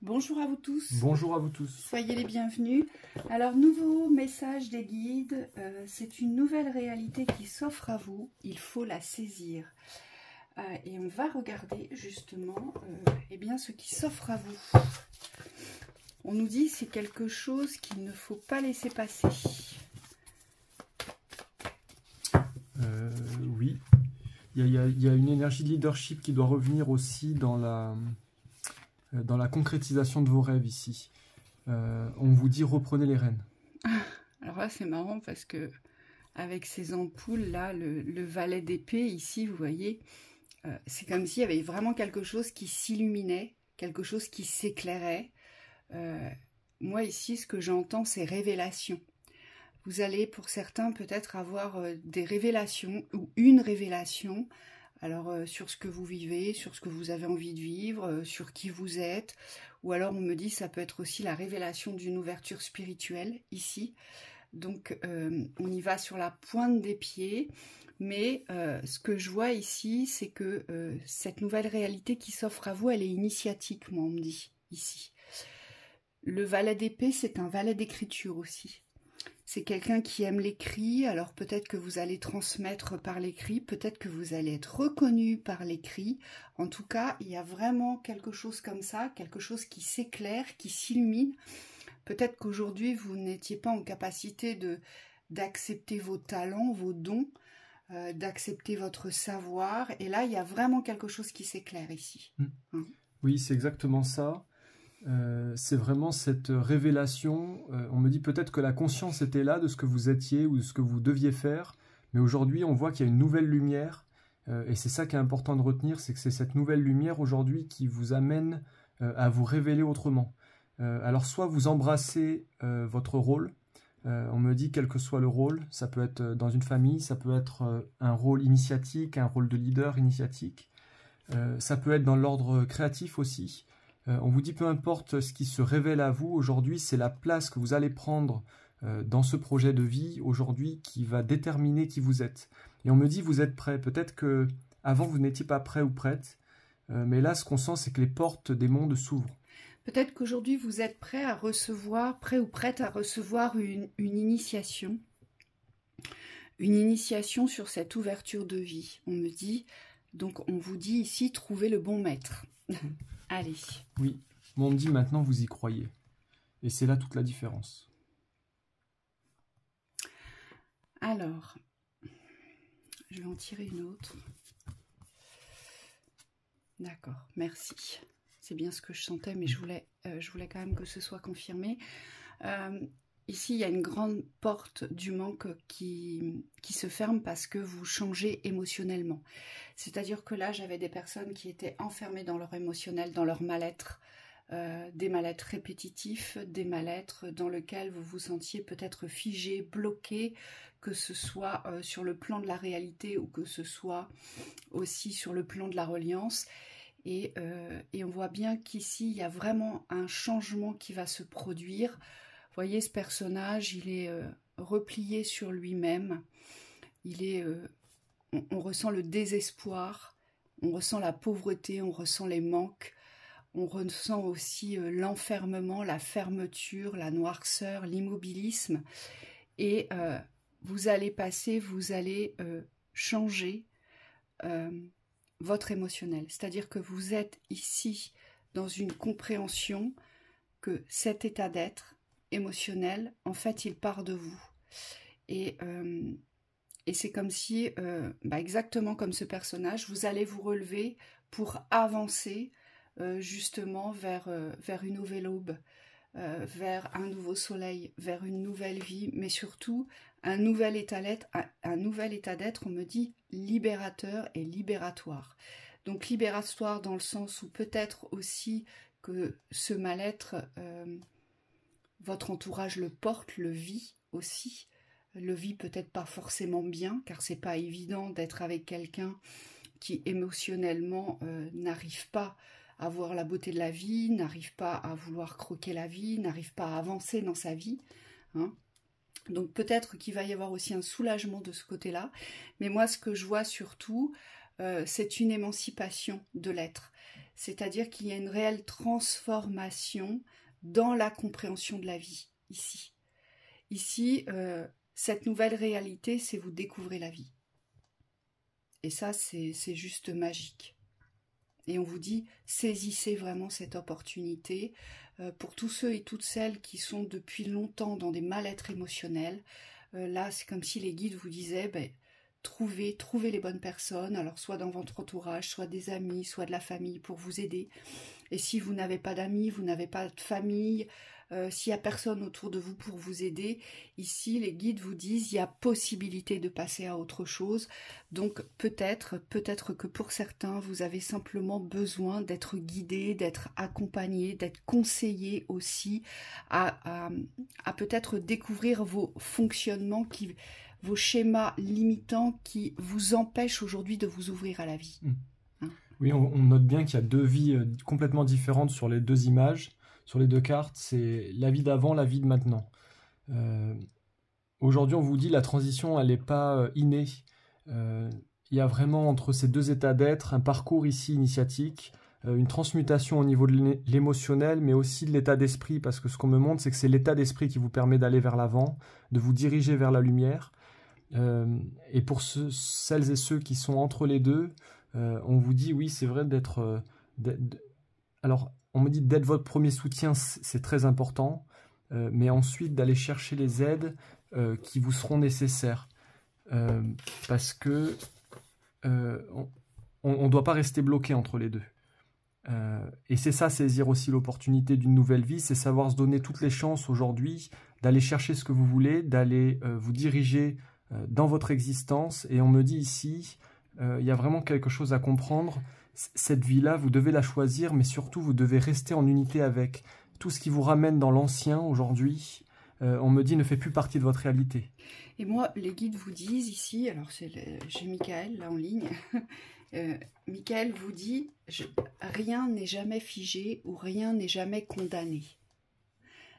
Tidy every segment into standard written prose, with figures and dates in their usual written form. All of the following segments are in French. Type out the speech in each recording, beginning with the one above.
Bonjour à vous tous. Bonjour à vous tous. Soyez les bienvenus. Alors, nouveau message des guides. C'est une nouvelle réalité qui s'offre à vous. Il faut la saisir. Et on va regarder justement eh bien, ce qui s'offre à vous. On nous dit c'est quelque chose qu'il ne faut pas laisser passer. Oui. Il y a une énergie de leadership qui doit revenir aussi dans la concrétisation de vos rêves ici. On vous dit reprenez les rênes. Alors là c'est marrant parce que avec ces ampoules là, le valet d'épée ici, vous voyez, c'est comme s'il y avait vraiment quelque chose qui s'illuminait, quelque chose qui s'éclairait. Moi ici ce que j'entends c'est révélation. Vous allez pour certains peut-être avoir des révélations ou une révélation. Alors sur ce que vous vivez, sur ce que vous avez envie de vivre, sur qui vous êtes, ou alors on me dit ça peut être aussi la révélation d'une ouverture spirituelle ici. Donc on y va sur la pointe des pieds, mais ce que je vois ici, c'est que cette nouvelle réalité qui s'offre à vous, elle est initiatique, moi on me dit ici. Le valet d'épée, c'est un valet d'écriture aussi. C'est quelqu'un qui aime l'écrit, alors peut-être que vous allez transmettre par l'écrit, peut-être que vous allez être reconnu par l'écrit. En tout cas, il y a vraiment quelque chose comme ça, quelque chose qui s'éclaire, qui s'illumine. Peut-être qu'aujourd'hui, vous n'étiez pas en capacité d'accepter vos talents, vos dons, d'accepter votre savoir. Et là, il y a vraiment quelque chose qui s'éclaire ici. Oui, c'est exactement ça. C'est vraiment cette révélation. On me dit peut-être que la conscience était là de ce que vous étiez ou de ce que vous deviez faire, mais aujourd'hui on voit qu'il y a une nouvelle lumière, et c'est ça qui est important de retenir, c'est que c'est cette nouvelle lumière aujourd'hui qui vous amène à vous révéler autrement. Alors soit vous embrassez votre rôle, on me dit quel que soit le rôle, ça peut être dans une famille, ça peut être un rôle initiatique, un rôle de leader initiatique, ça peut être dans l'ordre créatif aussi. On vous dit peu importe ce qui se révèle à vous aujourd'hui, c'est la place que vous allez prendre dans ce projet de vie aujourd'hui qui va déterminer qui vous êtes. Et on me dit vous êtes prêt. Peut-être que avant vous n'étiez pas prêt ou prête, mais là ce qu'on sent c'est que les portes des mondes s'ouvrent. Peut-être qu'aujourd'hui vous êtes prêt à recevoir, prêt ou prête à recevoir une initiation. Une initiation sur cette ouverture de vie. On me dit, donc on vous dit ici, trouvez le bon maître. Allez. Oui, on me dit maintenant vous y croyez. Et c'est là toute la différence. Alors, je vais en tirer une autre. D'accord, merci. C'est bien ce que je sentais, mais je voulais quand même que ce soit confirmé. Ici, il y a une grande porte du manque qui se ferme parce que vous changez émotionnellement. C'est-à-dire que là, j'avais des personnes qui étaient enfermées dans leur émotionnel, dans leur mal-être, des mal-être répétitifs, des mal-être dans lesquels vous vous sentiez peut-être figé, bloqué, que ce soit sur le plan de la réalité ou que ce soit aussi sur le plan de la reliance. Et on voit bien qu'ici, il y a vraiment un changement qui va se produire. Vous voyez, ce personnage, il est replié sur lui-même. On ressent le désespoir, on ressent la pauvreté, on ressent les manques, on ressent aussi l'enfermement, la fermeture, la noirceur, l'immobilisme. Et vous allez changer votre émotionnel. C'est-à-dire que vous êtes ici dans une compréhension que cet état d'être émotionnel, en fait, il part de vous. Et c'est comme si, exactement comme ce personnage, vous allez vous relever pour avancer justement vers une nouvelle aube, vers un nouveau soleil, vers une nouvelle vie, mais surtout un nouvel état d'être, on me dit libérateur et libératoire. Donc libératoire dans le sens où peut-être aussi que ce mal-être, votre entourage le porte, le vit aussi, le vit peut-être pas forcément bien, car c'est pas évident d'être avec quelqu'un qui émotionnellement n'arrive pas à voir la beauté de la vie, n'arrive pas à vouloir croquer la vie, n'arrive pas à avancer dans sa vie. Donc peut-être qu'il va y avoir aussi un soulagement de ce côté-là, mais moi ce que je vois surtout, c'est une émancipation de l'être. c'est-à-dire qu'il y a une réelle transformation dans la compréhension de la vie, ici. Ici, cette nouvelle réalité, c'est vous découvrez la vie. Et ça, c'est juste magique. Et on vous dit, saisissez vraiment cette opportunité. Pour tous ceux et toutes celles qui sont depuis longtemps dans des mal-être émotionnels, là, c'est comme si les guides vous disaient, trouvez les bonnes personnes, alors soit dans votre entourage, soit des amis, soit de la famille pour vous aider. Et si vous n'avez pas d'amis, vous n'avez pas de famille, s'il n'y a personne autour de vous pour vous aider, ici les guides vous disent il y a possibilité de passer à autre chose. Donc peut-être que pour certains vous avez simplement besoin d'être guidé, d'être accompagné, d'être conseillé aussi à peut-être découvrir vos fonctionnements, vos schémas limitants qui vous empêchent aujourd'hui de vous ouvrir à la vie. Oui, on note bien qu'il y a deux vies complètement différentes sur les deux images. Sur les deux cartes, c'est la vie d'avant, la vie de maintenant. Aujourd'hui, on vous dit la transition, elle n'est pas innée. Il y a vraiment entre ces deux états d'être un parcours ici initiatique, une transmutation au niveau de l'émotionnel, mais aussi de l'état d'esprit, parce que ce qu'on me montre, c'est que c'est l'état d'esprit qui vous permet d'aller vers l'avant, de vous diriger vers la lumière. Et pour celles et ceux qui sont entre les deux, on vous dit, oui, c'est vrai d'être... alors, on me dit d'être votre premier soutien, c'est très important, mais ensuite d'aller chercher les aides qui vous seront nécessaires. Parce que on ne doit pas rester bloqué entre les deux. Et c'est ça, saisir aussi l'opportunité d'une nouvelle vie, c'est savoir se donner toutes les chances aujourd'hui d'aller chercher ce que vous voulez, d'aller vous diriger dans votre existence. Et on me dit ici, il y a vraiment quelque chose à comprendre. Cette vie-là, vous devez la choisir, mais surtout, vous devez rester en unité avec. Tout ce qui vous ramène dans l'ancien aujourd'hui, on me dit, ne fait plus partie de votre réalité. Et moi, les guides vous disent ici, alors j'ai Michael là en ligne, Michael vous dit, rien n'est jamais figé ou rien n'est jamais condamné.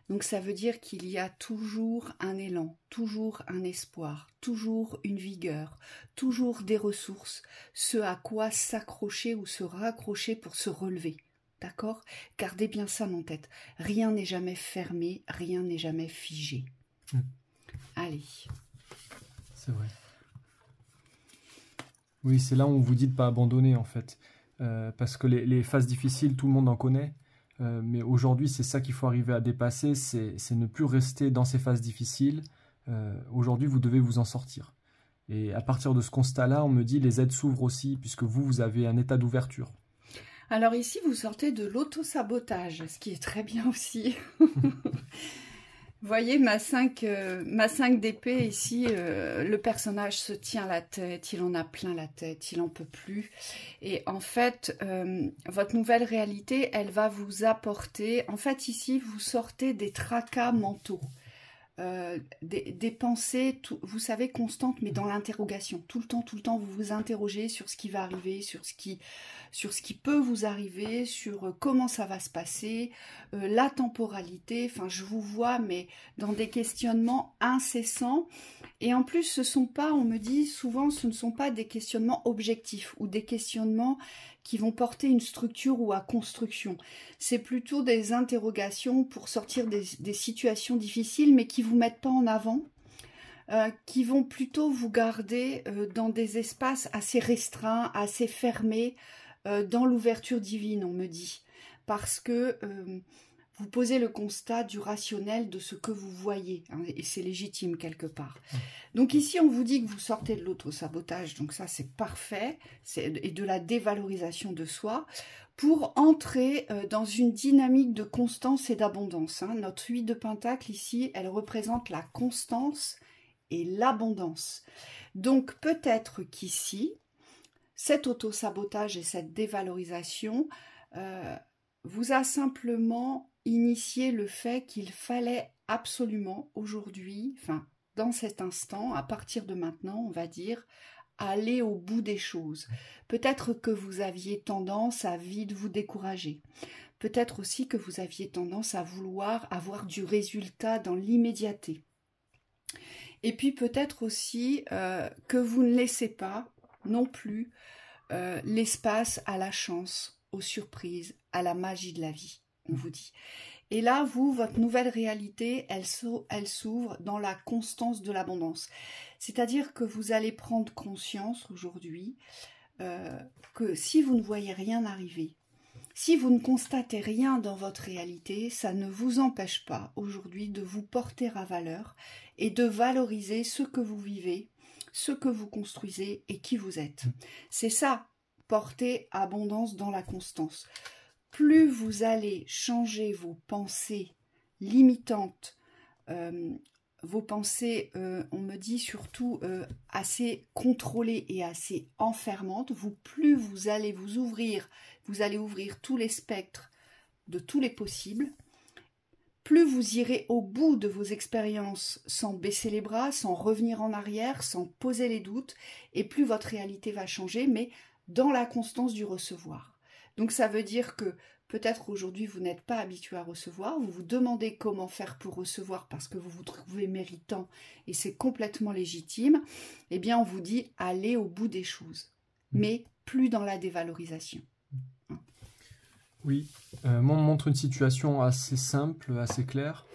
Donc ça veut dire qu'il y a toujours un élan, toujours un espoir, toujours une vigueur, toujours des ressources, ce à quoi s'accrocher ou se raccrocher pour se relever. D'accord? Gardez bien ça en tête. Rien n'est jamais fermé, rien n'est jamais figé. Allez. C'est vrai. Oui, c'est là où on vous dit de ne pas abandonner en fait. Parce que les phases difficiles, tout le monde en connaît. Mais aujourd'hui, c'est ça qu'il faut arriver à dépasser, c'est ne plus rester dans ces phases difficiles. Aujourd'hui, vous devez vous en sortir. Et à partir de ce constat-là, on me dit les aides s'ouvrent aussi, puisque vous avez un état d'ouverture. Alors ici, vous sortez de l'auto-sabotage, ce qui est très bien aussi. Vous voyez ma 5 d'épée ici, le personnage se tient la tête, il en a plein la tête, il n'en peut plus. Et en fait, votre nouvelle réalité, elle va vous apporter... En fait, ici, vous sortez des tracas mentaux. Des pensées, vous savez, constantes, mais dans l'interrogation. Tout le temps, vous vous interrogez sur ce qui va arriver, sur ce qui peut vous arriver, sur comment ça va se passer, la temporalité. Enfin, je vous vois, mais dans des questionnements incessants. Et en plus, ce sont pas, on me dit souvent, ce ne sont pas des questionnements objectifs ou des questionnements qui vont porter une structure ou à construction. C'est plutôt des interrogations pour sortir des situations difficiles, mais qui ne vous mettent pas en avant, qui vont plutôt vous garder dans des espaces assez restreints, assez fermés, dans l'ouverture divine, on me dit. Parce que vous posez le constat du rationnel de ce que vous voyez, hein, et c'est légitime quelque part. Donc ici, on vous dit que vous sortez de l'auto-sabotage, donc ça c'est parfait, et de la dévalorisation de soi, pour entrer dans une dynamique de constance et d'abondance. Hein. Notre 8 de Pentacle ici, elle représente la constance et l'abondance. Donc peut-être qu'ici, cet auto-sabotage et cette dévalorisation vous a simplement initié le fait qu'il fallait absolument aujourd'hui, enfin dans cet instant, à partir de maintenant, on va dire, aller au bout des choses. Peut-être que vous aviez tendance à vite vous décourager. Peut-être aussi que vous aviez tendance à vouloir avoir du résultat dans l'immédiateté. Et puis peut-être aussi que vous ne laissez pas non plus l'espace à la chance, aux surprises, à la magie de la vie, on vous dit. Et là, vous, votre nouvelle réalité, elle s'ouvre dans la constance de l'abondance. C'est-à-dire que vous allez prendre conscience aujourd'hui que si vous ne voyez rien arriver, si vous ne constatez rien dans votre réalité, ça ne vous empêche pas aujourd'hui de vous porter à valeur et de valoriser ce que vous vivez, ce que vous construisez et qui vous êtes. C'est ça, porter abondance dans la constance. Plus vous allez changer vos pensées limitantes, vos pensées, on me dit surtout assez contrôlées et assez enfermantes, plus vous allez vous allez ouvrir tous les spectres de tous les possibles, plus vous irez au bout de vos expériences sans baisser les bras, sans revenir en arrière, sans poser les doutes, et plus votre réalité va changer, mais dans la constance du recevoir. Donc ça veut dire que peut-être aujourd'hui vous n'êtes pas habitué à recevoir, vous vous demandez comment faire pour recevoir parce que vous vous trouvez méritant et c'est complètement légitime, eh bien on vous dit allez au bout des choses, mais plus dans la dévalorisation. Oui, moi on me montre une situation assez simple, assez claire.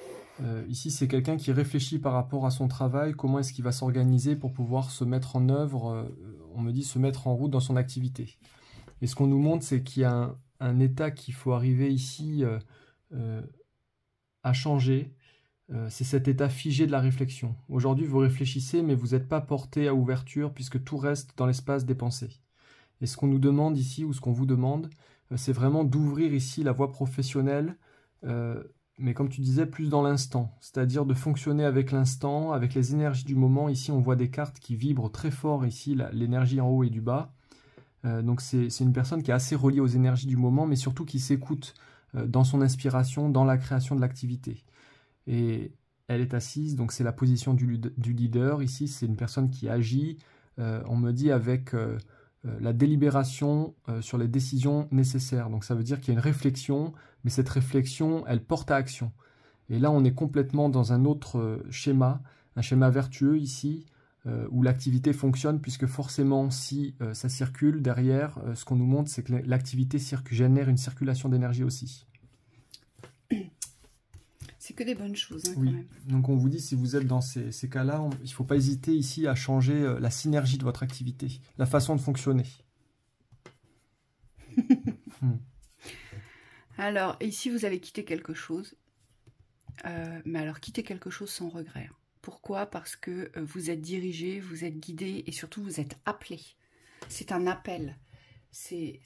Ici c'est quelqu'un qui réfléchit par rapport à son travail, comment est-ce qu'il va s'organiser pour pouvoir se mettre en œuvre, on me dit se mettre en route dans son activité. Et ce qu'on nous montre c'est qu'il y a un état qu'il faut arriver ici à changer, c'est cet état figé de la réflexion. Aujourd'hui, vous réfléchissez, mais vous n'êtes pas porté à ouverture puisque tout reste dans l'espace des pensées. Et ce qu'on nous demande ici, ou ce qu'on vous demande, c'est vraiment d'ouvrir ici la voie professionnelle, mais comme tu disais, plus dans l'instant, c'est-à-dire de fonctionner avec l'instant, avec les énergies du moment. Ici, on voit des cartes qui vibrent très fort, ici, l'énergie en haut et du bas. Donc c'est une personne qui est assez reliée aux énergies du moment, mais surtout qui s'écoute dans son inspiration, dans la création de l'activité. Et elle est assise, donc c'est la position du leader. Ici, c'est une personne qui agit, on me dit, avec la délibération sur les décisions nécessaires. Donc ça veut dire qu'il y a une réflexion, mais cette réflexion, elle porte à action. Et là, on est complètement dans un autre schéma, un schéma vertueux ici, où l'activité fonctionne, puisque forcément, si ça circule derrière, ce qu'on nous montre, c'est que l'activité génère une circulation d'énergie aussi. C'est que des bonnes choses, hein, oui. quand même. Donc on vous dit, si vous êtes dans ces cas-là, il ne faut pas hésiter ici à changer la synergie de votre activité, la façon de fonctionner. Alors, ici, vous avez quitté quelque chose. Mais alors, quittez quelque chose sans regret. Pourquoi? Parce que vous êtes dirigé, vous êtes guidé et surtout vous êtes appelé. C'est un appel. C'est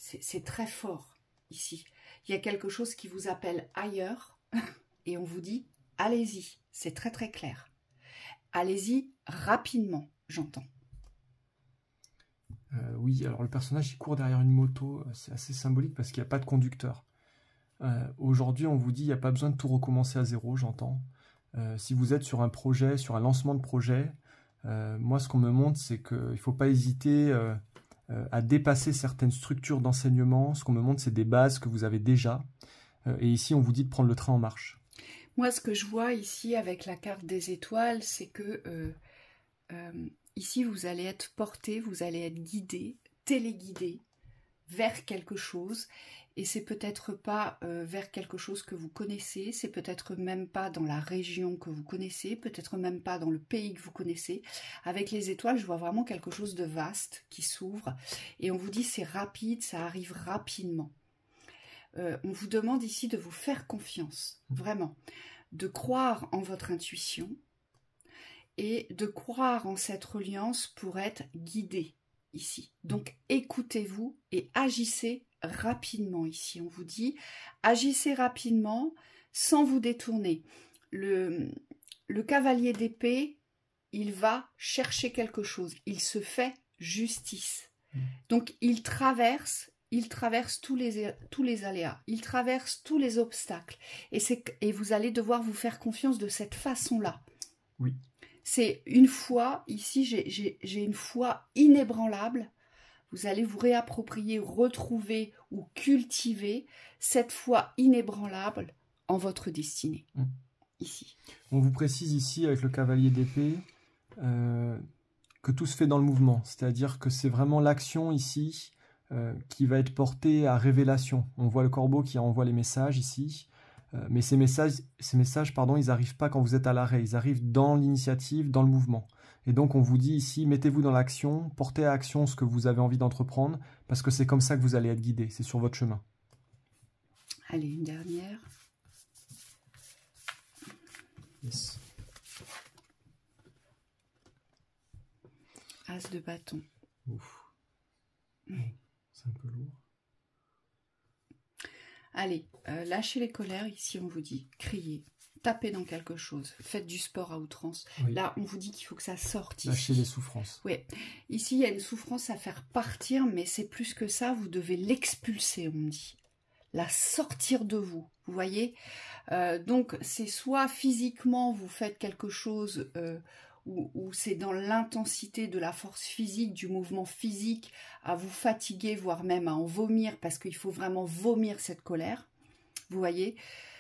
très fort ici. Il y a quelque chose qui vous appelle ailleurs et on vous dit allez-y. C'est très très clair. Allez-y rapidement, j'entends. Oui, alors le personnage il court derrière une moto. C'est assez symbolique parce qu'il n'y a pas de conducteur. Aujourd'hui, on vous dit il n'y a pas besoin de tout recommencer à zéro, j'entends. Si vous êtes sur un projet, sur un lancement de projet, moi ce qu'on me montre c'est qu'il ne faut pas hésiter à dépasser certaines structures d'enseignement. Ce qu'on me montre c'est des bases que vous avez déjà. Et ici on vous dit de prendre le train en marche. Moi ce que je vois ici avec la carte des étoiles, c'est que ici vous allez être porté, vous allez être guidé, téléguidé vers quelque chose. Et c'est peut-être pas vers quelque chose que vous connaissez, c'est peut-être même pas dans la région que vous connaissez, peut-être même pas dans le pays que vous connaissez. Avec les étoiles, je vois vraiment quelque chose de vaste qui s'ouvre. Et on vous dit c'est rapide, ça arrive rapidement. On vous demande ici de vous faire confiance, vraiment. De croire en votre intuition et de croire en cette reliance pour être guidé ici. Donc écoutez-vous et agissez rapidement ici, on vous dit, agissez rapidement sans vous détourner. Le cavalier d'épée, il va chercher quelque chose, il se fait justice. Donc il traverse tous les aléas, il traverse tous les obstacles. Et vous allez devoir vous faire confiance de cette façon-là. Oui. C'est une foi, ici j'ai une foi inébranlable. Vous allez vous réapproprier, retrouver ou cultiver cette foi inébranlable en votre destinée. Ici. On vous précise ici avec le cavalier d'épée que tout se fait dans le mouvement. C'est-à-dire que c'est vraiment l'action ici qui va être porté à révélation. On voit le corbeau qui envoie les messages ici, mais ces messages, pardon, ils n'arrivent pas quand vous êtes à l'arrêt, ils arrivent dans l'initiative, dans le mouvement. Et donc on vous dit ici, mettez-vous dans l'action, portez à action ce que vous avez envie d'entreprendre, parce que c'est comme ça que vous allez être guidé, c'est sur votre chemin. Allez, une dernière. Yes. As de bâton. Ouf. C'est un peu lourd. Allez, lâchez les colères. Ici, on vous dit, criez, tapez dans quelque chose, faites du sport à outrance. Oui. Là, on vous dit qu'il faut que ça sorte. Lâchez les souffrances. Oui. Ici, il y a une souffrance à faire partir, mais c'est plus que ça. Vous devez l'expulser, on me dit. La sortir de vous. Vous voyez, donc, c'est soit physiquement, vous faites quelque chose où c'est dans l'intensité de la force physique, du mouvement physique, à vous fatiguer, voire même à en vomir, parce qu'il faut vraiment vomir cette colère. Vous voyez,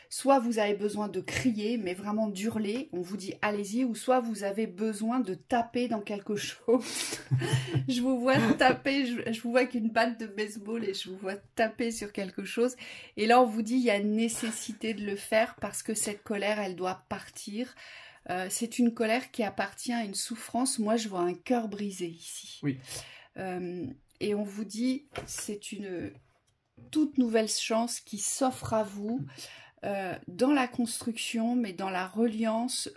soit vous avez besoin de crier, mais vraiment d'hurler, on vous dit allez-y, ou soit vous avez besoin de taper dans quelque chose. Je vous vois taper, je vous vois avec une batte de baseball et je vous vois taper sur quelque chose. Et là, on vous dit il y a une nécessité de le faire parce que cette colère, elle doit partir. C'est une colère qui appartient à une souffrance. Moi, je vois un cœur brisé ici. Oui. Et on vous dit, c'est une toute nouvelle chance qui s'offre à vous dans la construction, mais dans la reliance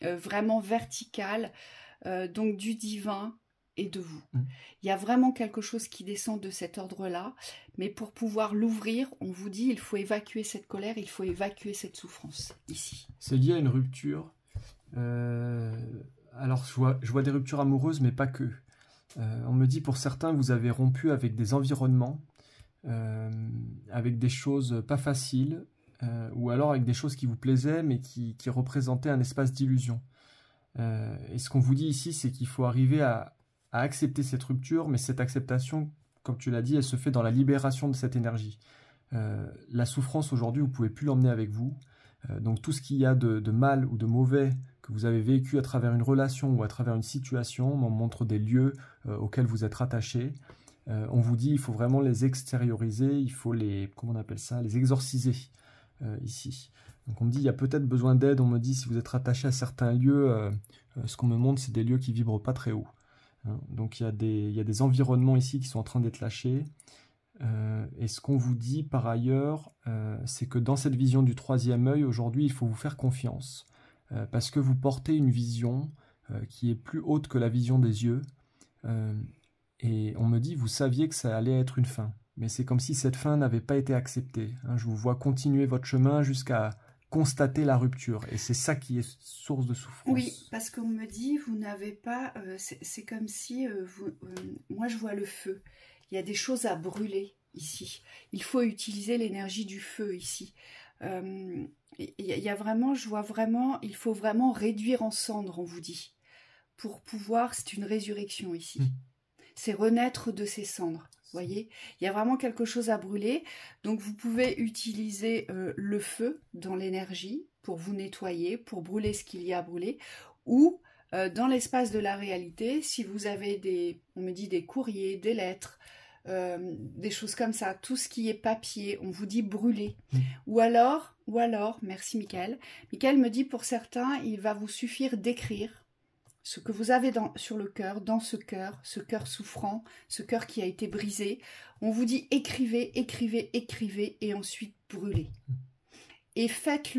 vraiment verticale, donc du divin et de vous. Il y a vraiment quelque chose qui descend de cet ordre-là, mais pour pouvoir l'ouvrir, on vous dit, il faut évacuer cette colère, il faut évacuer cette souffrance, ici. C'est lié à une rupture. Alors, je vois des ruptures amoureuses, mais pas que. On me dit, pour certains, vous avez rompu avec des environnements, avec des choses pas faciles, ou alors avec des choses qui vous plaisaient, mais qui représentaient un espace d'illusion. Et ce qu'on vous dit ici, c'est qu'il faut arriver à accepter cette rupture, mais cette acceptation, comme tu l'as dit, elle se fait dans la libération de cette énergie. La souffrance, aujourd'hui, vous ne pouvez plus l'emmener avec vous. Donc tout ce qu'il y a de mal ou de mauvais que vous avez vécu à travers une relation ou à travers une situation, on montre des lieux auxquels vous êtes rattachés. On vous dit il faut vraiment les extérioriser, il faut les, comment on appelle ça, les exorciser ici. Donc on me dit il y a peut-être besoin d'aide, on me dit si vous êtes rattaché à certains lieux, ce qu'on me montre c'est des lieux qui vibrent pas très haut. Donc il y a des environnements ici qui sont en train d'être lâchés. Et ce qu'on vous dit par ailleurs, c'est que dans cette vision du troisième œil, aujourd'hui, il faut vous faire confiance, parce que vous portez une vision qui est plus haute que la vision des yeux. Et on me dit, vous saviez que ça allait être une fin, mais c'est comme si cette fin n'avait pas été acceptée. Je vous vois continuer votre chemin jusqu'à constater la rupture, et c'est ça qui est source de souffrance. Oui, parce qu'on me dit, vous n'avez pas... c'est comme si... moi, je vois le feu. Il y a des choses à brûler ici. Il faut utiliser l'énergie du feu ici. Il y a vraiment, je vois vraiment, il faut vraiment réduire en cendres, on vous dit. Pour pouvoir, c'est une résurrection ici. C'est renaître de ces cendres. Vous voyez, il y a vraiment quelque chose à brûler. Donc, vous pouvez utiliser le feu dans l'énergie pour vous nettoyer, pour brûler ce qu'il y a à brûler. Ou, dans l'espace de la réalité, si vous avez on me dit des courriers, des lettres, des choses comme ça, tout ce qui est papier, on vous dit brûler. Ou alors, merci Michael. Michael me dit pour certains, il va vous suffire d'écrire ce que vous avez sur le cœur, dans ce cœur souffrant, ce cœur qui a été brisé. On vous dit écrivez, écrivez, écrivez et ensuite brûlez. Et faites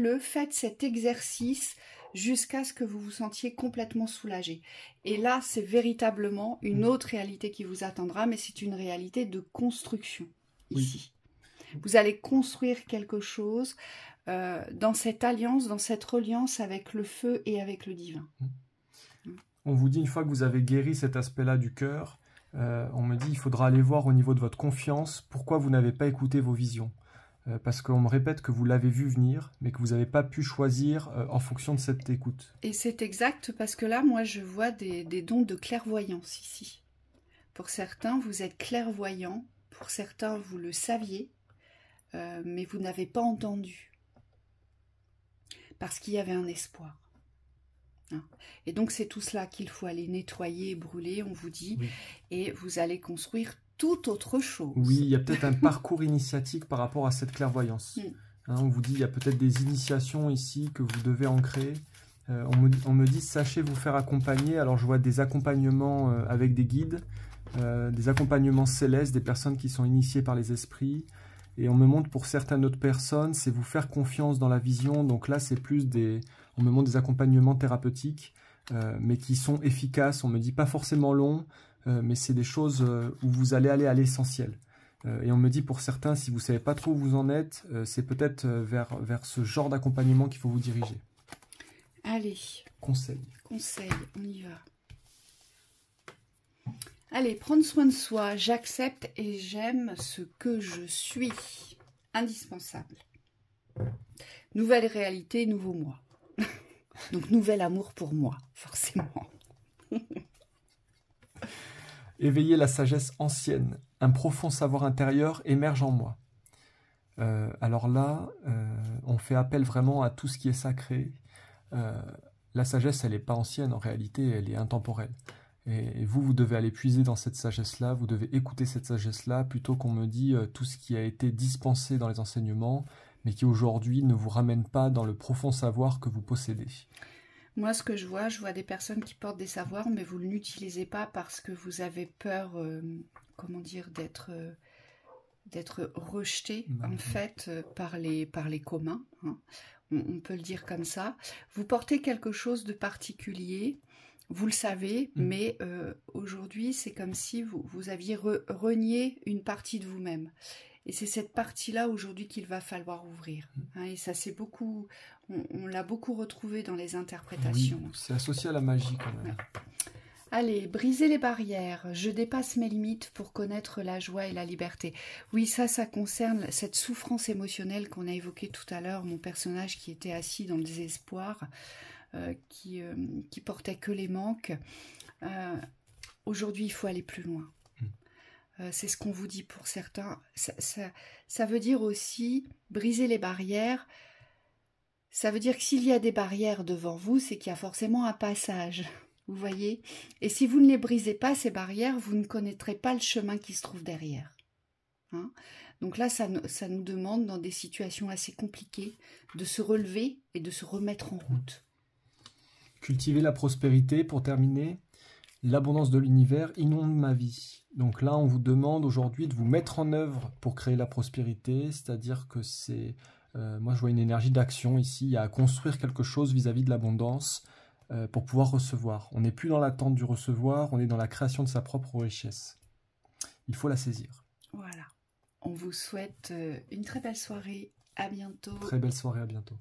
cet exercice jusqu'à ce que vous vous sentiez complètement soulagé. Et là, c'est véritablement une autre réalité qui vous attendra, mais c'est une réalité de construction, ici. Oui. Vous allez construire quelque chose dans cette alliance, dans cette reliance avec le feu et avec le divin. On vous dit, une fois que vous avez guéri cet aspect-là du cœur, on me dit, il faudra aller voir au niveau de votre confiance pourquoi vous n'avez pas écouté vos visions. Parce qu'on me répète que vous l'avez vu venir, mais que vous n'avez pas pu choisir en fonction de cette écoute. Et c'est exact, parce que là, moi, je vois des dons de clairvoyance ici. Pour certains, vous êtes clairvoyants, pour certains, vous le saviez, mais vous n'avez pas entendu. Parce qu'il y avait un espoir. Et donc, c'est tout cela qu'il faut aller nettoyer et brûler, on vous dit, oui. Et vous allez construire tout autre chose. Oui, il y a peut-être un parcours initiatique par rapport à cette clairvoyance. Hein, on vous dit, il y a peut-être des initiations ici que vous devez ancrer. On me dit, sachez vous faire accompagner. Alors je vois des accompagnements avec des guides, des accompagnements célestes, des personnes qui sont initiées par les esprits. Et on me montre pour certaines autres personnes, c'est vous faire confiance dans la vision. Donc là, c'est plus on me montre des accompagnements thérapeutiques, mais qui sont efficaces. On me dit pas forcément longs, mais c'est des choses où vous allez aller à l'essentiel. Et on me dit pour certains, si vous ne savez pas trop où vous en êtes, c'est peut-être vers ce genre d'accompagnement qu'il faut vous diriger. Allez. Conseil. Conseil, on y va. Allez, prendre soin de soi. J'accepte et j'aime ce que je suis. Indispensable. Nouvelle réalité, nouveau moi. Donc, nouvel amour pour moi, forcément. Éveiller la sagesse ancienne. Un profond savoir intérieur émerge en moi. Alors là, on fait appel vraiment à tout ce qui est sacré. La sagesse, elle n'est pas ancienne, en réalité, elle est intemporelle. Et vous devez aller puiser dans cette sagesse-là, vous devez écouter cette sagesse-là, plutôt qu'on me dit tout ce qui a été dispensé dans les enseignements, mais qui aujourd'hui ne vous ramène pas dans le profond savoir que vous possédez. Moi, ce que je vois des personnes qui portent des savoirs, mais vous ne l'utilisez pas parce que vous avez peur, comment dire, d'être rejeté, en fait, par les communs. Hein. On peut le dire comme ça. Vous portez quelque chose de particulier, vous le savez, mais aujourd'hui, c'est comme si vous aviez renié une partie de vous-même. Et c'est cette partie-là aujourd'hui qu'il va falloir ouvrir. Hein, et ça, c'est beaucoup, on l'a beaucoup retrouvé dans les interprétations. Oui, c'est associé à la magie quand même. Ouais. Allez, briser les barrières. Je dépasse mes limites pour connaître la joie et la liberté. Oui, ça concerne cette souffrance émotionnelle qu'on a évoquée tout à l'heure. Mon personnage qui était assis dans le désespoir, qui portait que les manques. Aujourd'hui, il faut aller plus loin. C'est ce qu'on vous dit pour certains. Ça veut dire aussi briser les barrières. Ça veut dire que s'il y a des barrières devant vous, c'est qu'il y a forcément un passage. Vous voyez? Et si vous ne les brisez pas, ces barrières, vous ne connaîtrez pas le chemin qui se trouve derrière. Hein? Donc là, ça nous demande, dans des situations assez compliquées, de se relever et de se remettre en route. Cultiver la prospérité, pour terminer. L'abondance de l'univers inonde ma vie. Donc là, on vous demande aujourd'hui de vous mettre en œuvre pour créer la prospérité, c'est-à-dire que c'est... moi, je vois une énergie d'action ici, il y a à construire quelque chose vis-à-vis de l'abondance pour pouvoir recevoir. On n'est plus dans l'attente du recevoir, on est dans la création de sa propre richesse. Il faut la saisir. Voilà. On vous souhaite une très belle soirée. À bientôt. Très belle soirée, à bientôt.